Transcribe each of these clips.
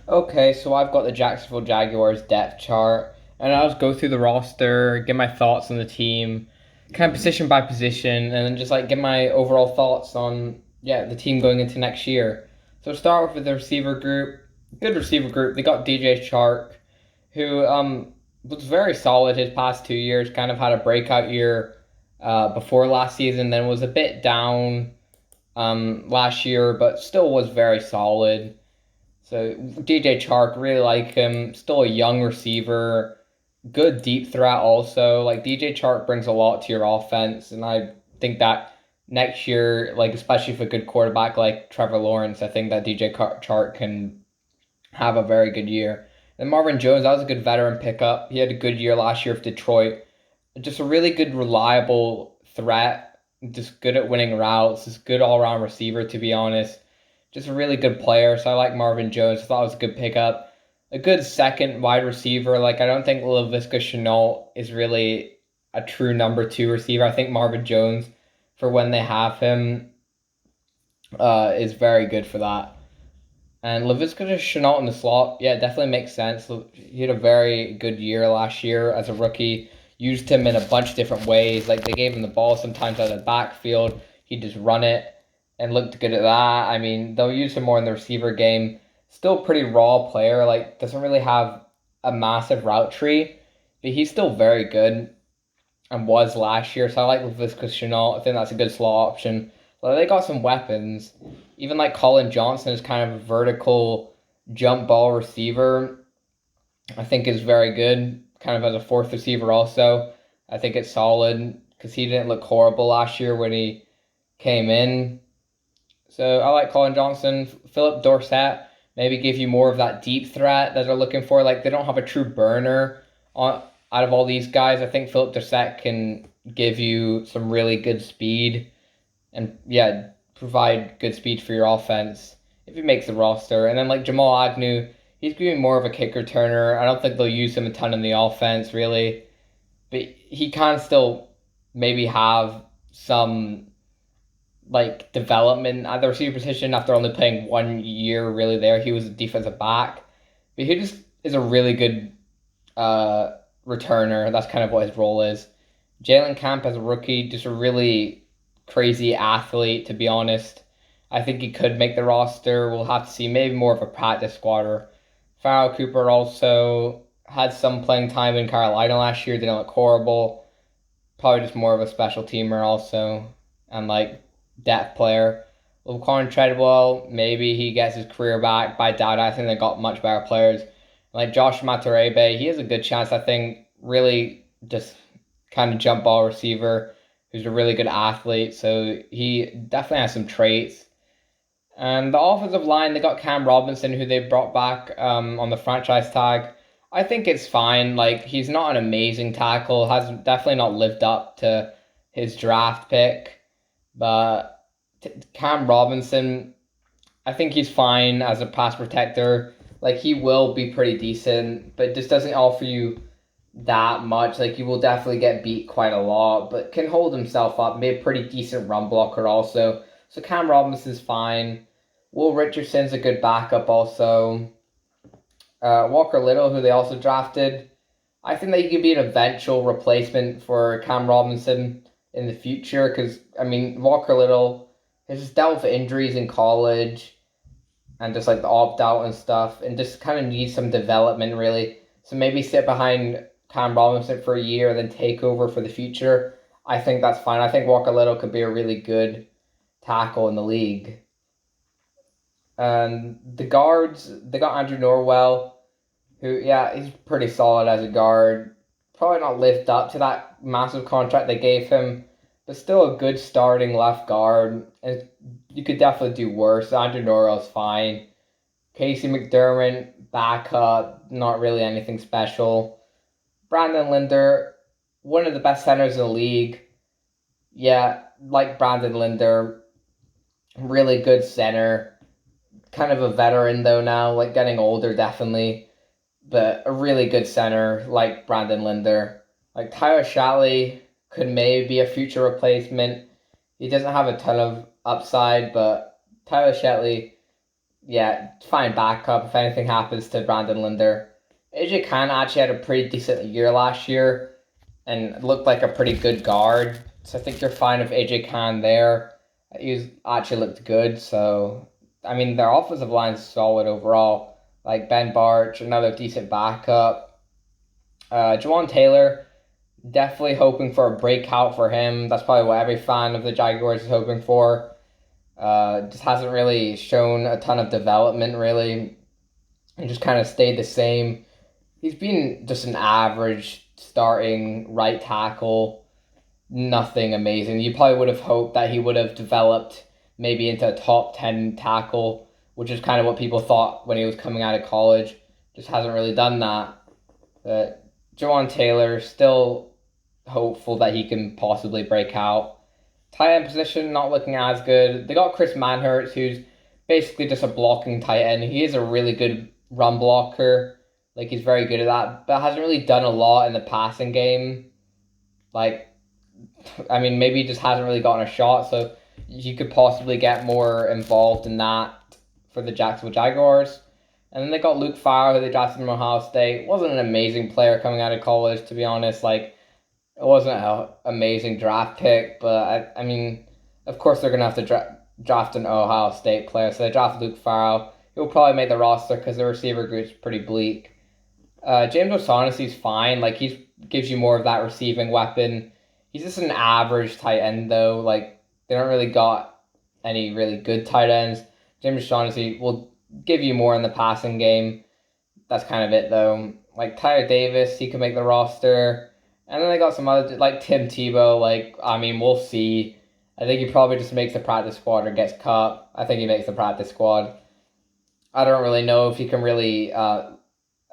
Okay, so I've got the Jacksonville Jaguars depth chart, and I'll just go through the roster, give my thoughts on the team, kind of position by position, and then just like give my overall thoughts on the team going into next year. So start with the receiver group. Good receiver group. They got DJ Chark, who was very solid his past 2 years. Kind of had a breakout year before last season, then was a bit down last year, but still was very solid. So DJ Chark, really like him. Still a young receiver, good deep threat also. Like DJ Chark brings a lot to your offense, and I think that next year, like especially with a good quarterback like Trevor Lawrence, I think that DJ Chark can have a very good year. And Marvin Jones, that was a good veteran pickup. He had a good year last year with Detroit. Just a really good, reliable threat. Just good at winning routes. Just good all around receiver, to be honest. Just a really good player. So I like Marvin Jones. I thought it was a good pickup. A good second wide receiver. Like I don't think Laviska Shenault is really a true number two receiver. I think Marvin Jones, for when they have him, is very good for that. And Laviska Shenault in the slot, yeah, it definitely makes sense. He had a very good year last year as a rookie. Used him in a bunch of different ways. Like they gave him the ball sometimes out of the backfield. He'd just run it and looked good at that. I mean, they'll use him more in the receiver game. Still pretty raw player. Like doesn't really have a massive route tree, but he's still very good and was last year. So I like Laviska Shenault. I think that's a good slot option. Like they got some weapons. Even like Colin Johnson is kind of a vertical jump ball receiver. I think is very good. Kind of as a fourth receiver also. I think it's solid because he didn't look horrible last year when he came in. So I like Colin Johnson. Philip Dorsett maybe give you more of that deep threat that they're looking for. Like they don't have a true burner out of all these guys. I think Philip Dorsett can give you some really good speed and provide good speed for your offense if he makes the roster. And then like Jamal Agnew, he's being more of a kick returner. I don't think they'll use him a ton in the offense really, but he can still maybe have some like development at the receiver position after only playing 1 year really there. He was a defensive back, but he just is a really good returner. That's kind of what his role is. Jalen Camp as a rookie, just a really crazy athlete, to be honest. I think he could make the roster. We'll have to see. Maybe more of a practice squatter. Farrell Cooper also had some playing time in Carolina last year. Didn't look horrible. Probably just more of a special teamer also. And like depth player. Laquan Treadwell, maybe he gets his career back, but I doubt it. I think they got much better players. Like Josh Matarebe, he has a good chance, I think, really just kind of jump ball receiver who's a really good athlete. So he definitely has some traits. And the offensive line, they got Cam Robinson, who they brought back on the franchise tag. I think it's fine. Like he's not an amazing tackle, has definitely not lived up to his draft pick. But Cam Robinson, I think he's fine as a pass protector. Like he will be pretty decent, but just doesn't offer you that much. Like he will definitely get beat quite a lot, but can hold himself up. Be a pretty decent run blocker also. So Cam Robinson's fine. Will Richardson's a good backup also. Walker Little, who they also drafted, I think that he could be an eventual replacement for Cam Robinson in the future. Because I mean, Walker Little has just dealt with injuries in college and just like the opt out and stuff, and just kind of needs some development really. So maybe sit behind Cam Robinson for a year, then take over for the future. I think that's fine. I think Walker Little could be a really good tackle in the league. And the guards, they got Andrew Norwell, who, yeah, he's pretty solid as a guard. Probably not lived up to that massive contract they gave him, but still a good starting left guard. And you could definitely do worse. Andrew Norwell's fine. Casey McDermott, backup, not really anything special. Brandon Linder, one of the best centers in the league. Yeah, like Brandon Linder, really good center. Kind of a veteran though now, like getting older definitely, but a really good center like Brandon Linder. Like Tyler Shatley could maybe be a future replacement. He doesn't have a ton of upside, but Tyler Shatley fine backup if anything happens to Brandon Linder. AJ Khan actually had a pretty decent year last year and looked like a pretty good guard. So I think you're fine with AJ Khan there. He actually looked good. So, I mean, their offensive line is solid overall. Like Ben Barch, another decent backup. Juwan Taylor, definitely hoping for a breakout for him. That's probably what every fan of the Jaguars is hoping for. Just hasn't really shown a ton of development, really, and just kind of stayed the same. He's been just an average starting right tackle, nothing amazing. You probably would have hoped that he would have developed maybe into a top 10 tackle, which is kind of what people thought when he was coming out of college. Just hasn't really done that. But Juwan Taylor, still hopeful that he can possibly break out. Tight end position not looking as good. They got Chris Manhurts, who's basically just a blocking tight end. He is a really good run blocker. Like, he's very good at that, but hasn't really done a lot in the passing game. Like, I mean, maybe he just hasn't really gotten a shot, so you could possibly get more involved in that for the Jacksonville Jaguars. And then they got Luke Farrell, who they drafted from Ohio State. Wasn't an amazing player coming out of college, to be honest. Like, it wasn't an amazing draft pick, but I mean, of course they're going to have to draft an Ohio State player, so they drafted Luke Farrell. He'll probably make the roster because the receiver group's pretty bleak. James O'Shaughnessy's fine. Like, he gives you more of that receiving weapon. He's just an average tight end, though. Like, they don't really got any really good tight ends. James O'Shaughnessy will give you more in the passing game. That's kind of it, though. Like, Tyler Davis, he could make the roster. And then they got some other, like Tim Tebow. Like, I mean, we'll see. I think he probably just makes the practice squad or gets cut. I think he makes the practice squad. I don't really know if he can really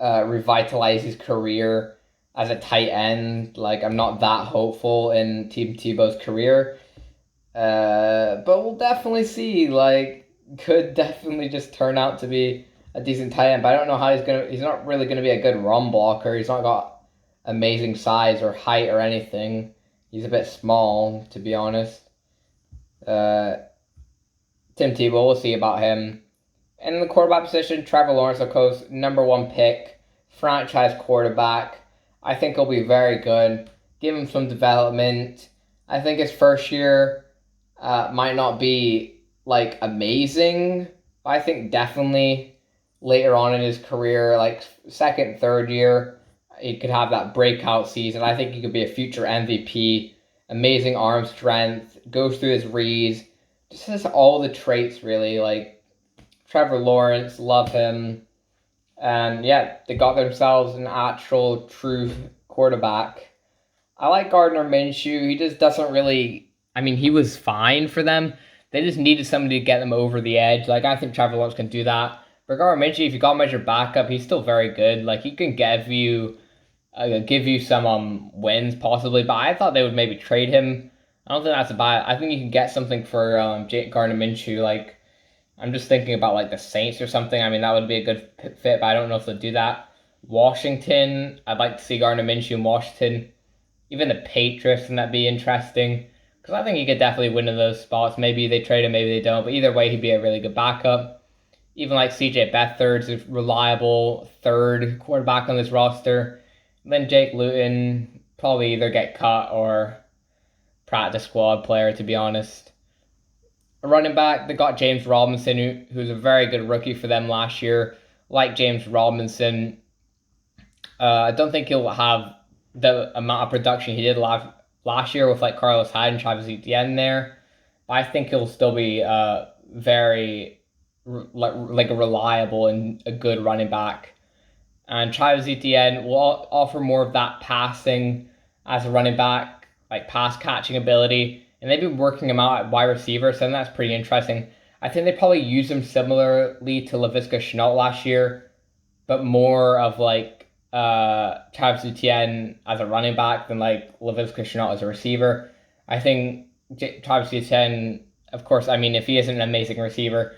revitalize his career as a tight end. Like, I'm not that hopeful in Tim Tebow's career. But we'll definitely see. Like, could definitely just turn out to be a decent tight end. But I don't know how he's not really gonna be a good run blocker. He's not got amazing size or height or anything. He's a bit small, to be honest. Tim Tebow, we'll see about him. And in the quarterback position, Trevor Lawrence, of course, number one pick, franchise quarterback. I think he'll be very good. Give him some development. I think his first year might not be, like, amazing. I think definitely later on in his career, like second, third year, he could have that breakout season. I think he could be a future MVP. Amazing arm strength, goes through his reads, just has all the traits, really. Like, Trevor Lawrence, love him. And yeah, they got themselves an actual true quarterback. I like Gardner Minshew. He just doesn't really, I mean, he was fine for them. They just needed somebody to get them over the edge. Like, I think Trevor Lawrence can do that. But Gardner Minshew, if you got him as your backup, he's still very good. Like, he can give you some wins possibly, but I thought they would maybe trade him. I don't think that's a bad. I think you can get something for Gardner Minshew. Like, I'm just thinking about like the Saints or something. I mean, that would be a good fit, but I don't know if they'll do that. Washington, I'd like to see Gardner Minshew in Washington. Even the Patriots, and that'd be interesting because I think he could definitely win in those spots. Maybe they trade him, maybe they don't. But either way, he'd be a really good backup. Even like CJ Beathard's a reliable third quarterback on this roster. Then Jake Lewton probably either get cut or practice squad player, to be honest. A running back, they got James Robinson, who's a very good rookie for them last year. Like James Robinson, I don't think he'll have the amount of production he did last year with like Carlos Hyde and Travis Etienne there. But I think he'll still be very like a reliable and a good running back. And Travis Etienne will offer more of that passing as a running back, like pass catching ability. And they've been working him out at wide receiver, so that's pretty interesting. I think they probably use him similarly to Laviska Shenault last year, but more of like Travis Etienne as a running back than like Laviska Shenault as a receiver. I think Travis Etienne, of course, I mean, if he isn't an amazing receiver,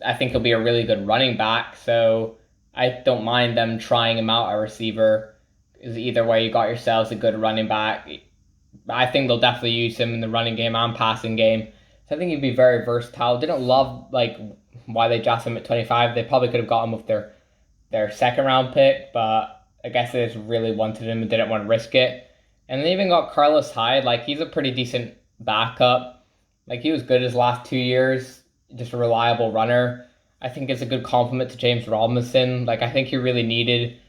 I think he'll be a really good running back. So I don't mind them trying him out a receiver. Because either way, you got yourselves a good running back. I think they'll definitely use him in the running game and passing game. So I think he'd be very versatile. Didn't love like why they drafted him at 25. They probably could have got him with their second round pick, but I guess they just really wanted him and didn't want to risk it. And they even got Carlos Hyde. Like, he's a pretty decent backup. Like, he was good his last 2 years, just a reliable runner. I think it's a good compliment to James Robinson. Like, I think he really needed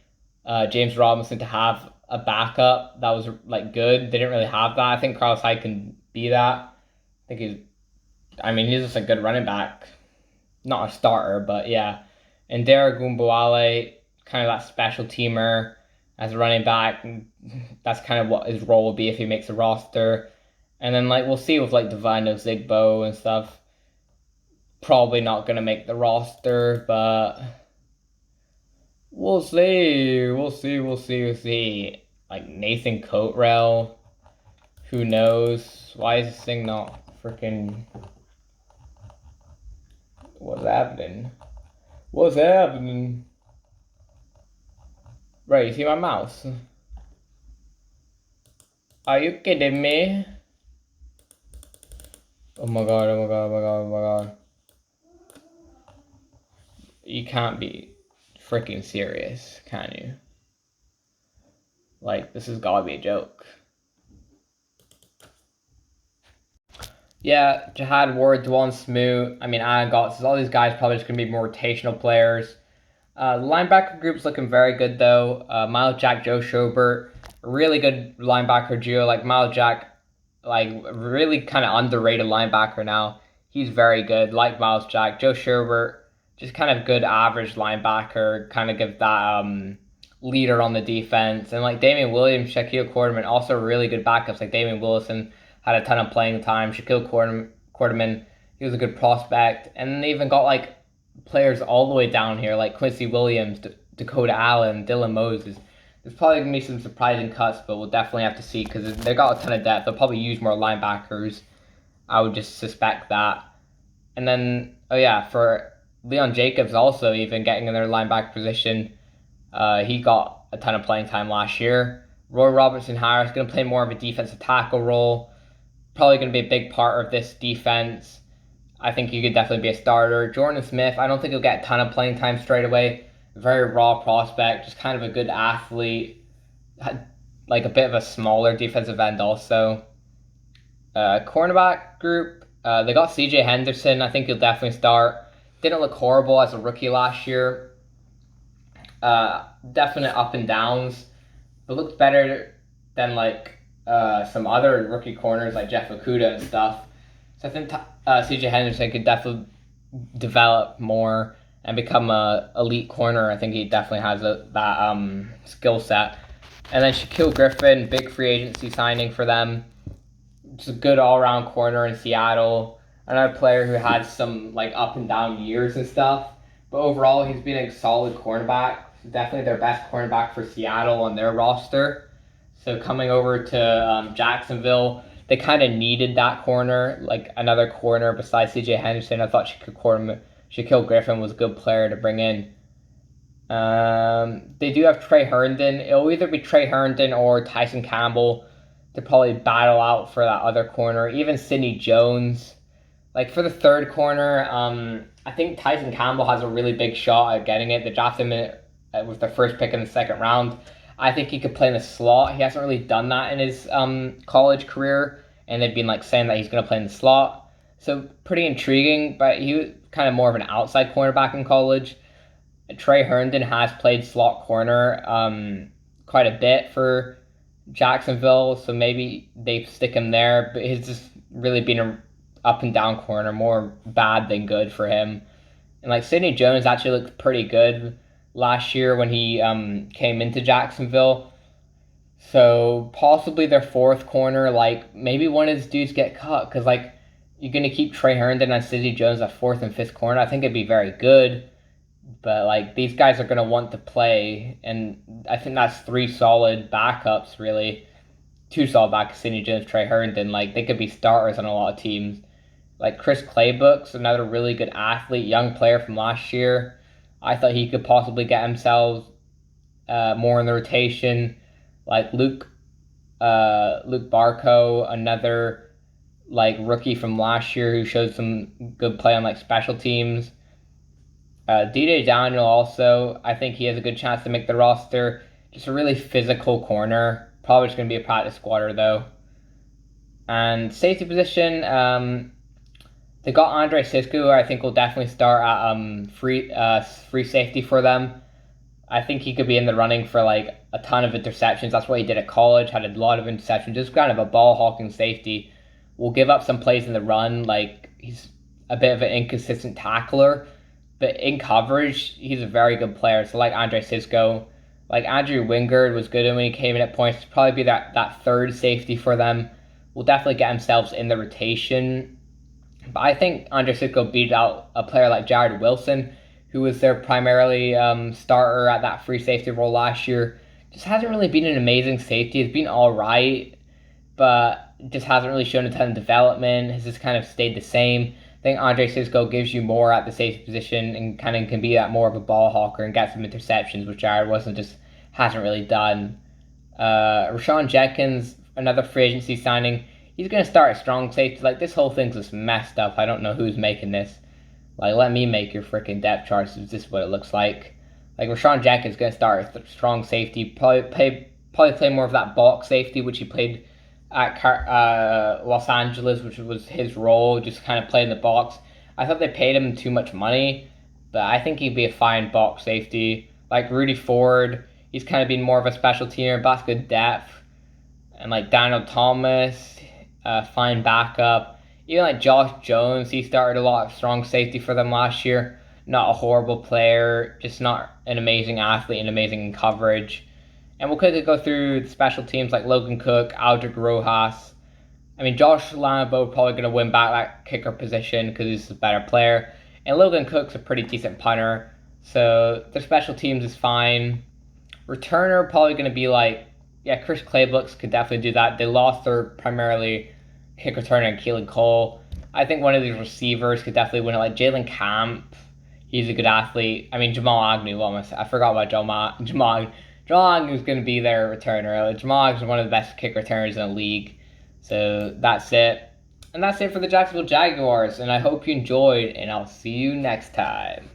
James Robinson to have a backup that was like good. They didn't really have that. I think Carlos Hyde can be that. He's just a good running back. Not a starter, but yeah. And Derek Gumbuale, kind of that special teamer as a running back. That's kind of what his role will be if he makes a roster. And then like we'll see with like Divine Ozigbo and stuff. Probably not gonna make the roster, but we'll see. We'll see. Like Nathan Coatrell. Who knows? Why is this thing not freaking... What's happening? Right, you see my mouse? Are you kidding me? Oh my god. You can't be freaking serious, can you? Like, this has gotta be a joke. Yeah, Jihad Ward, Dwan Smoot, Aaron Gotts, all these guys probably just going to be more rotational players. Linebacker group's looking very good, though. Miles Jack, Joe Schobert, really good linebacker duo. Like, Miles Jack, like, really kind of underrated linebacker now. He's very good, like Miles Jack. Joe Schobert, just kind of good average linebacker, kind of give that leader on the defense. And, like, Damian Williams, Shaquille Quarterman, also really good backups. Like, Damian Willison had a ton of playing time. Shaquille Quarterman, he was a good prospect. And then they even got, like, players all the way down here, like Quincy Williams, Dakota Allen, Dylan Moses. There's probably going to be some surprising cuts, but we'll definitely have to see because they got a ton of depth. They'll probably use more linebackers. I would just suspect that. And then, for Leon Jacobs also even getting in their linebacker position, he got a ton of playing time last year. Roy Robertson-Harris going to play more of a defensive tackle role. Probably going to be a big part of this defense. I think he could definitely be a starter. Jordan Smith, I don't think he'll get a ton of playing time straight away. Very raw prospect, just kind of a good athlete. Had like a bit of a smaller defensive end also. Cornerback group, they got CJ Henderson. I think he'll definitely start. Didn't look horrible as a rookie last year. Definite up and downs, but looked better than some other rookie corners like Jeff Okudah and stuff. So I think CJ Henderson could definitely develop more and become a elite corner. I think he definitely has that skill set. And then Shaquille Griffin, big free agency signing for them. Just a good all-around corner in Seattle. Another player who had some like up and down years and stuff. But overall, he's been a solid cornerback. Definitely their best cornerback for Seattle on their roster. So coming over to Jacksonville, they kind of needed that corner, like another corner besides CJ Henderson. I thought Shaquille Griffin was a good player to bring in. They do have Trey Herndon. It'll either be Trey Herndon or Tyson Campbell to probably battle out for that other corner. Even Sidney Jones. Like for the third corner, I think Tyson Campbell has a really big shot at getting it. They drafted him with their first pick in the second round. I think he could play in the slot. He hasn't really done that in his college career, and they've been like saying that he's going to play in the slot. So pretty intriguing, but he was kind of more of an outside cornerback in college. Trey Herndon has played slot corner quite a bit for Jacksonville, so maybe they stick him there. But he's just really been an up and down corner, more bad than good for him. And like Sidney Jones actually looked pretty good last year when he came into Jacksonville. So possibly their fourth corner, like maybe one of his dudes get cut because like you're going to keep Trey Herndon and Sidney Jones at fourth and fifth corner. I think it'd be very good. But like these guys are going to want to play, and I think that's three solid backups really. Two solid backups, Sidney Jones, Trey Herndon. Like they could be starters on a lot of teams. Like Chris Claybook's another really good athlete, young player from last year. I thought he could possibly get himself more in the rotation. Like Luke Barco, another like rookie from last year who showed some good play on like special teams. DJ Daniel also, I think he has a good chance to make the roster. Just a really physical corner. Probably just going to be a practice squatter though. And safety position, they got Andre Sisco, who I think will definitely start at free safety for them. I think he could be in the running for like a ton of interceptions. That's what he did at college. Had a lot of interceptions. Just kind of a ball hawking safety. Will give up some plays in the run. Like he's a bit of an inconsistent tackler, but in coverage, he's a very good player. So like Andre Sisco, like Andrew Wingard was good when he came in at points. Probably be that third safety for them. Will definitely get themselves in the rotation. But I think Andre Sisco beat out a player like Jared Wilson, who was their primarily starter at that free safety role last year. Just hasn't really been an amazing safety. It's been all right, but just hasn't really shown a ton of development. Has just kind of stayed the same. I think Andre Sisco gives you more at the safety position and kind of can be that more of a ball hawker and get some interceptions, which Jared Wilson just hasn't really done. Rashawn Jenkins, another free agency signing. He's going to start a strong safety. Like, this whole thing's just messed up. I don't know who's making this. Like, let me make your freaking depth charts. Is this what it looks like? Like, Rashawn Jenkins is going to start a strong safety. Probably play more of that box safety, which he played at Los Angeles, which was his role, just kind of play in the box. I thought they paid him too much money, but I think he'd be a fine box safety. Like Rudy Ford, he's kind of been more of a special teamer, but that's good depth. And like Daniel Thomas, fine backup. Even like Josh Jones, he started a lot of strong safety for them last year. Not a horrible player, just not an amazing athlete and amazing in coverage. And we'll quickly go through the special teams like Logan Cook, Aldrick Rojas. I mean, Josh Lambo probably going to win back that kicker position because he's a better player. And Logan Cook's a pretty decent punter. So their special teams is fine. Returner probably going to be like, yeah, Chris Claybrooks could definitely do that. They lost their primarily kick returner and Keelan Cole. I think one of these receivers could definitely win it, like Jalen Camp. He's a good athlete. I mean, Jamal Agnew. I forgot about Jamal Agnew's going to be their returner. Jamal Agnew is one of the best kick returners in the league. So that's it. And that's it for the Jacksonville Jaguars. And I hope you enjoyed, and I'll see you next time.